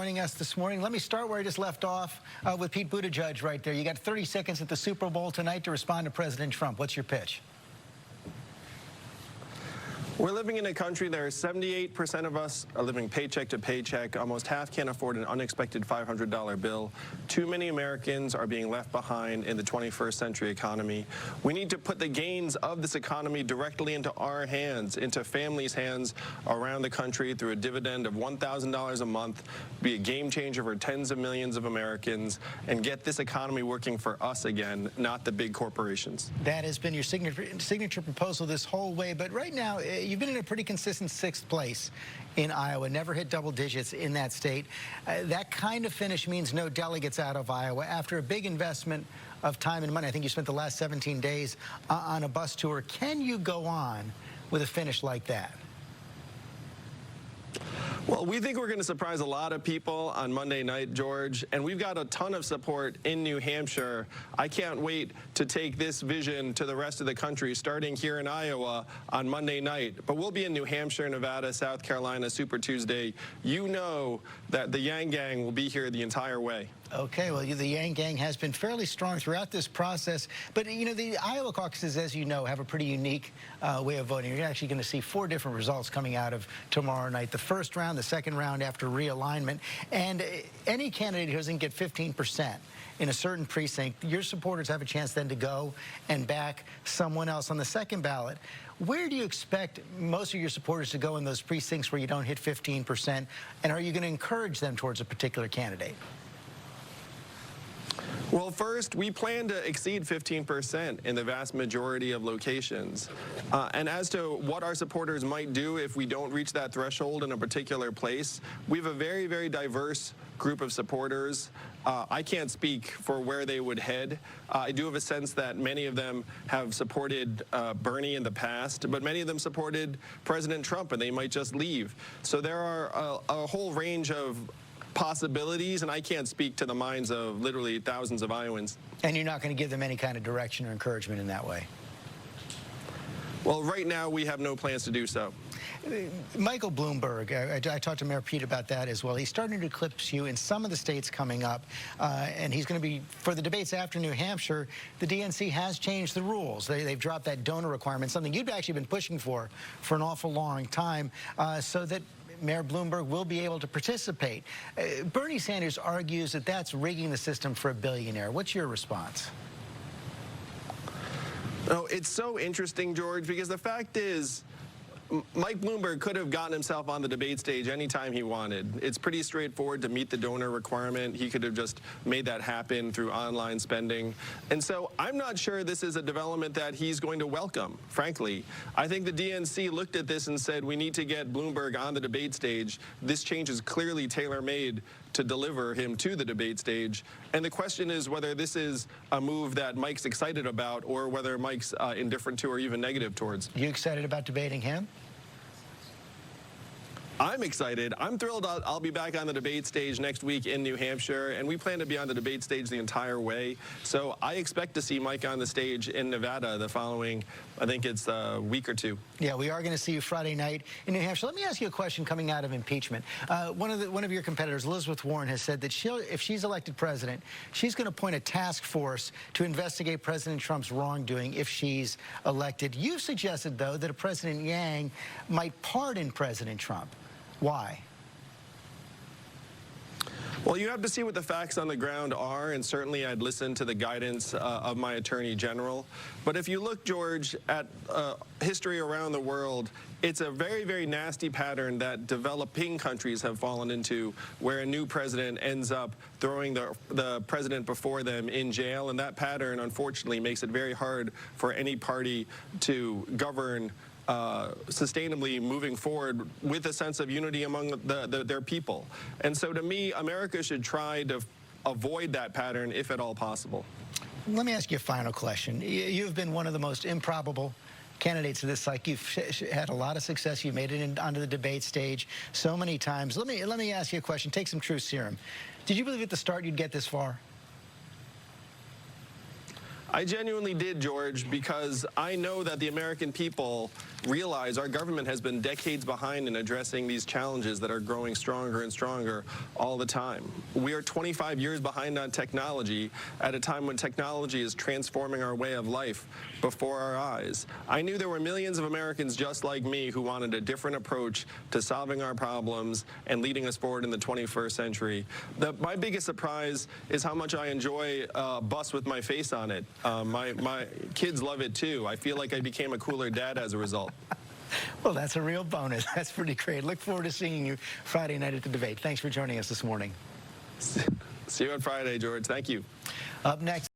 joining us this morning. Let me start where I just left off with Pete Buttigieg right there. You got 30 seconds at the Super Bowl tonight to respond to President Trump. What's your pitch? We're living in a country where 78% of us are living paycheck to paycheck. Almost half can't afford an unexpected $500 bill. Too many Americans are being left behind in the 21st century economy. We need to put the gains of this economy directly into our hands, into families' hands around the country through a dividend of $1,000 a month, be a game changer for tens of millions of Americans, and get this economy working for us again, not the big corporations. That has been your signature proposal this whole way, but right now, you've been in a pretty consistent 6th place in Iowa, never hit double digits in that state. That kind of finish means no delegates out of Iowa. After a big investment of time and money, I think you spent the last 17 days on a bus tour. Can you go on with a finish like that? Well, we think we're going to surprise a lot of people on Monday night, George, and we've got a ton of support in New Hampshire. I can't wait to take this vision to the rest of the country, starting here in Iowa on Monday night. But we'll be in New Hampshire, Nevada, South Carolina, Super Tuesday. You know that the Yang Gang will be here the entire way. Okay, well, the Yang Gang has been fairly strong throughout this process. But, you know, the Iowa caucuses, as you know, have a pretty unique way of voting. You're actually going to see 4 different results coming out of tomorrow night. The first round, the second round after realignment. And any candidate who doesn't get 15% in a certain precinct, your supporters have a chance then to go and back someone else on the second ballot. Where do you expect most of your supporters to go in those precincts where you don't hit 15%? And are you going to encourage them towards a particular candidate? Well, first, we plan to exceed 15% in the vast majority of locations. And as to what our supporters might do if we don't reach that threshold in a particular place, we have a very, very diverse group of supporters. I can't speak for where they would head. I do have a sense that many of them have supported Bernie in the past, but many of them supported President Trump, and they might just leave. So there are a whole range of possibilities, and I can't speak to the minds of literally thousands of Iowans. And you're not going to give them any kind of direction or encouragement in that way? Well, right now we have no plans to do so. Michael Bloomberg, I talked to Mayor Pete about that as well. He's starting to eclipse you in some of the states coming up, and he's going to be, for the debates after New Hampshire, the DNC has changed the rules. They've dropped that donor requirement, something you've actually been pushing for an awful long time, so that Mayor Bloomberg will be able to participate. Bernie Sanders argues that that's rigging the system for a billionaire. What's your response? Oh, it's so interesting, George, because the fact is, Mike Bloomberg could have gotten himself on the debate stage anytime he wanted. It's pretty straightforward to meet the donor requirement. He could have just made that happen through online spending. And so I'm not sure this is a development that he's going to welcome, frankly. I think the DNC looked at this and said, we need to get Bloomberg on the debate stage. This change is clearly tailor-made to deliver him to the debate stage. And the question is whether this is a move that Mike's excited about or whether Mike's indifferent to or even negative towards. You excited about debating him? I'm excited. I'm thrilled I'll be back on the debate stage next week in New Hampshire, and we plan to be on the debate stage the entire way. So I expect to see Mike on the stage in Nevada the following, I think it's a week or 2. Yeah, we are going to see you Friday night in New Hampshire. Let me ask you a question coming out of impeachment. One of your competitors, Elizabeth Warren, has said that if she's elected president, she's going to appoint a task force to investigate President Trump's wrongdoing if she's elected. You've suggested, though, that a President Yang might pardon President Trump. Why? Well, you have to see what the facts on the ground are, and certainly I'd listen to the guidance of my Attorney General. But if you look, George, at history around the world, it's a very, very nasty pattern that developing countries have fallen into, where a new president ends up throwing the president before them in jail, and that pattern, unfortunately, makes it very hard for any party to govern sustainably moving forward with a sense of unity among their people. And so to me, America should try to avoid that pattern if at all possible. Let me ask you a final question. You've been one of the most improbable candidates of this cycle. You've had a lot of success. You made it onto the debate stage so many times. Let me ask you a question. Take some truth serum. Did you believe at the start you'd get this far? I genuinely did, George, because I know that the American people realize our government has been decades behind in addressing these challenges that are growing stronger and stronger all the time. We are 25 years behind on technology at a time when technology is transforming our way of life before our eyes. I knew there were millions of Americans just like me who wanted a different approach to solving our problems and leading us forward in the 21st century. My biggest surprise is how much I enjoy a bus with my face on it. My kids love it too. I feel like I became a cooler dad as a result. Well, that's a real bonus. That's pretty great. Look forward to seeing you Friday night at the debate. Thanks for joining us this morning. See you on Friday, George. Thank you. Up next.